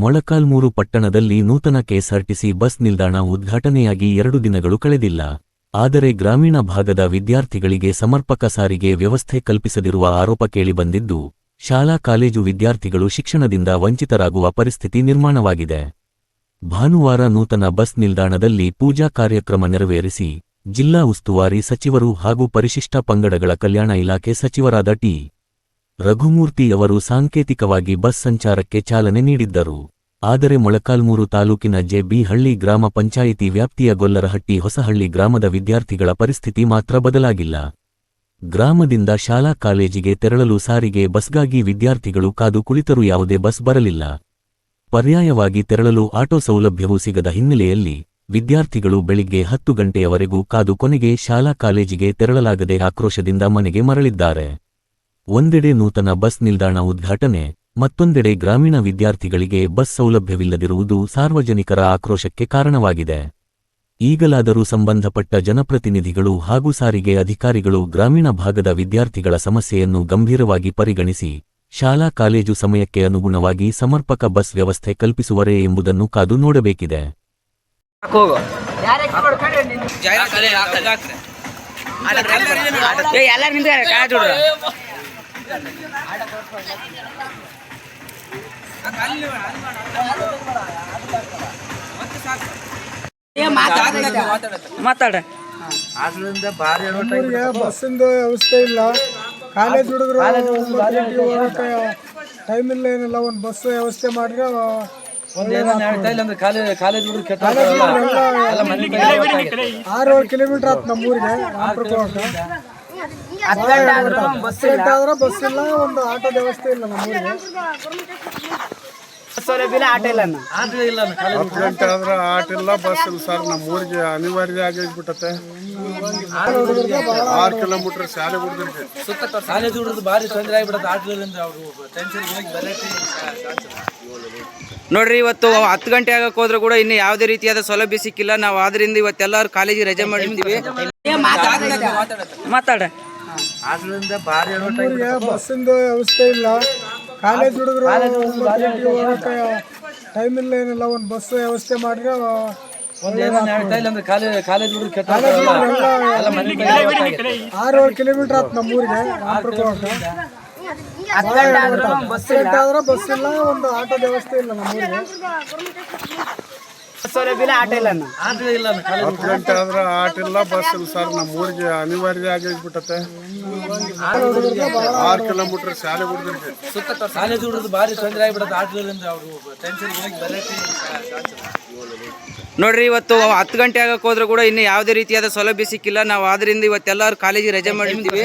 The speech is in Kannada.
ಮೊಳಕಾಲ್ಮೂರು ಪಟ್ಟಣದಲ್ಲಿ ನೂತನ ಕೆಎಸ್ಆರ್ಟಿಸಿ ಬಸ್ ನಿಲ್ದಾಣ ಉದ್ಘಾಟನೆಯಾಗಿ 2 ದಿನಗಳು ಕಳೆದಿಲ್ಲ. ಆದರೆ ಗ್ರಾಮೀಣ ಭಾಗದ ವಿದ್ಯಾರ್ಥಿಗಳಿಗೆ ಸಮರ್ಪಕ ಸಾರಿಗೆ ವ್ಯವಸ್ಥೆ ಕಲ್ಪಿಸದಿರುವ ಆರೋಪ ಕೇಳಿಬಂದಿದ್ದು, ಶಾಲಾ ಕಾಲೇಜು ವಿದ್ಯಾರ್ಥಿಗಳು ಶಿಕ್ಷಣದಿಂದ ವಂಚಿತರಾಗುವ ಪರಿಸ್ಥಿತಿ ನಿರ್ಮಾಣವಾಗಿದೆ. ಭಾನುವಾರ ನೂತನ ಬಸ್ ನಿಲ್ದಾಣದಲ್ಲಿ ಪೂಜಾ ಕಾರ್ಯಕ್ರಮ ನೆರವೇರಿಸಿ ಜಿಲ್ಲಾ ಉಸ್ತುವಾರಿ ಸಚಿವರು ಹಾಗೂ ಪರಿಶಿಷ್ಟ ಪಂಗಡಗಳ ಕಲ್ಯಾಣ ಇಲಾಖೆ ಸಚಿವರಾದ ಟಿ. ರಘುಮೂರ್ತಿ ಅವರು ಸಾಂಕೇತಿಕವಾಗಿ ಬಸ್ ಸಂಚಾರಕ್ಕೆ ಚಾಲನೆ ನೀಡಿದ್ದರು. ಆದರೆ ಮೊಳಕಾಲ್ಮೂರು ತಾಲೂಕಿನ ಜೆ.ಬಿ. ಹಳ್ಳಿ ಗ್ರಾಮ ಪಂಚಾಯಿತಿ ವ್ಯಾಪ್ತಿಯ ಗೊಲ್ಲರಹಟ್ಟಿ ಹೊಸಹಳ್ಳಿ ಗ್ರಾಮದ ವಿದ್ಯಾರ್ಥಿಗಳ ಪರಿಸ್ಥಿತಿ ಮಾತ್ರ ಬದಲಾಗಿಲ್ಲ. ಗ್ರಾಮದಿಂದ ಶಾಲಾ ಕಾಲೇಜಿಗೆ ತೆರಳಲು ಸಾರಿಗೆ ಬಸ್ಗಾಗಿ ವಿದ್ಯಾರ್ಥಿಗಳು ಕಾದು ಕುಳಿತರೂ ಯಾವುದೇ ಬಸ್ ಬರಲಿಲ್ಲ. ಪರ್ಯಾಯವಾಗಿ ತೆರಳಲು ಆಟೋ ಸೌಲಭ್ಯವೂ ಸಿಗದ ಹಿನ್ನೆಲೆಯಲ್ಲಿ ವಿದ್ಯಾರ್ಥಿಗಳು ಬೆಳಿಗ್ಗೆ 10 ಗಂಟೆಯವರೆಗೂ ಕಾದು ಕೊನೆಗೆ ಶಾಲಾ ಕಾಲೇಜಿಗೆ ತೆರಳಲಾಗದೆ ಆಕ್ರೋಶದಿಂದ ಮನೆಗೆ ಮರಳಿದ್ದಾರೆ. ಒಂದೆಡೆ ನೂತನ ಬಸ್ ನಿಲ್ದಾಣ ಉದ್ಘಾಟನೆ, ಮತ್ತೊಂದೆಡೆ ಗ್ರಾಮೀಣ ವಿದ್ಯಾರ್ಥಿಗಳಿಗೆ ಬಸ್ ಸೌಲಭ್ಯವಿಲ್ಲದಿರುವುದು ಸಾರ್ವಜನಿಕರ ಆಕ್ರೋಶಕ್ಕೆ ಕಾರಣವಾಗಿದೆ. ಈಗಲಾದರೂ ಸಂಬಂಧಪಟ್ಟ ಜನಪ್ರತಿನಿಧಿಗಳು ಹಾಗೂ ಸಾರಿಗೆ ಅಧಿಕಾರಿಗಳು ಗ್ರಾಮೀಣ ಭಾಗದ ವಿದ್ಯಾರ್ಥಿಗಳ ಸಮಸ್ಯೆಯನ್ನು ಗಂಭೀರವಾಗಿ ಪರಿಗಣಿಸಿ ಶಾಲಾ ಕಾಲೇಜು ಸಮಯಕ್ಕೆ ಅನುಗುಣವಾಗಿ ಸಮರ್ಪಕ ಬಸ್ ವ್ಯವಸ್ಥೆ ಕಲ್ಪಿಸುವರೇ ಎಂಬುದನ್ನು ಕಾದು ನೋಡಬೇಕಿದೆ. ಬಸ್ಸಿಂದು ವ್ಯವಸ್ಥೆ ಇಲ್ಲ. ಕಾಲೇಜ್ ಹುಡುಗರು ಟೈಮ್ ಇಲ್ಲ, ಏನಿಲ್ಲ. ಒಂದು ಬಸ್ ವ್ಯವಸ್ಥೆ ಮಾಡಿದ್ರೆ 6-7 ಕಿಲೋಮೀಟರ್ ಆಯ್ತು ನಮ್ಮೂರಿಗೆ. ಬಸ್ ಆದ್ರೆ ಬಸ್ ಇಲ್ಲ, ಒಂದು ಆಟೋ ವ್ಯವಸ್ಥೆ ಇಲ್ಲ ನಮ್ಮೂರಿಗೆ. 10 ಗಂಟೆ ಆದ್ರೆ ಆಟ ಇಲ್ಲ, ಬಸ್ ಇಲ್ಲ ಸರ್. ನಮ್ಮೂರಿಗೆ ಅನಿವಾರ್ಯ ಆಗಿಬಿಟ್ಟತೆ. 6 ಕಿಲೋಮೀಟರ್ ಶಾಲೆ ಹುಡುಗರಿಗೆ ಕಾಲೇಜ್ ಹುಡುಗರು ಭಾರಿ ತೊಂದರೆ ಆಗಿಬಿಡುತ್ತೆ. ಆಟೋದಿಂದ ಅವರು ಟೆನ್ಷನ್ ನೋಡ್ರಿ, ಇವತ್ತು 10 ಗಂಟೆ ಆಗಕ್ಕೆ ಹೋದ್ರೂ ಕೂಡ ಇನ್ನು ಯಾವುದೇ ರೀತಿಯಾದ ಸೌಲಭ್ಯ ಸಿಕ್ಕಿಲ್ಲ. ನಾವು ಆದ್ರಿಂದ ಇವತ್ತೆಲ್ಲರೂ ಕಾಲೇಜಿಗೆ ರಜೆ ಮಾಡಿದ್ದೀವಿ. ಮಾತಾಡ ಬಸ್ಸಿಂದು ವ್ಯವಸ್ಥೆ ಇಲ್ಲ. ಕಾಲೇಜ್ ಹುಡುಗರು ಟೈಮ್ ಇಲ್ಲ, ಏನಿಲ್ಲ. ಒಂದು ಬಸ್ ವ್ಯವಸ್ಥೆ ಮಾಡಿದ್ರೆ 6-7 ಕಿಲೋಮೀಟರ್ ಆಯ್ತು ನಮ್ಮೂರಿಗೆ. ಬಸ್ ಆದ್ರೆ ಬಸ್ ಇಲ್ಲ, ಒಂದು ಆಟೋ ವ್ಯವಸ್ಥೆ ಇಲ್ಲ ನಮ್ಮೂರಿಗೆ. 10 ಗಂಟೆ ಆದ್ರೆ ಆಟ ಇಲ್ಲ, ಬಸ್ ಇಲ್ಲ ಸರ್. ನಮ್ಮೂರಿಗೆ ಅನಿವಾರ್ಯ ಆಗಿಬಿಟ್ಟತೆ. 6 ಕಿಲೋಮೀಟರ್ ಶಾಲೆ ಹುಡುಗರಿಗೆ ಕಾಲೇಜ್ ಹುಡುಗರು ಭಾರಿ ತೊಂದರೆ ಆಗಿಬಿಡುತ್ತೆ. ಆಟೋದಿಂದ ಅವರು ಟೆನ್ಷನ್ ನೋಡ್ರಿ, ಇವತ್ತು 10 ಗಂಟೆ ಆಗಕ್ಕೆ ಹೋದ್ರೂ ಕೂಡ ಇನ್ನು ಯಾವುದೇ ರೀತಿಯಾದ ಸೌಲಭ್ಯ ಸಿಕ್ಕಿಲ್ಲ. ನಾವು ಆದ್ರಿಂದ ಇವತ್ತೆಲ್ಲರೂ ಕಾಲೇಜಿಗೆ ರಜೆ ಮಾಡಿದ್ದೀವಿ.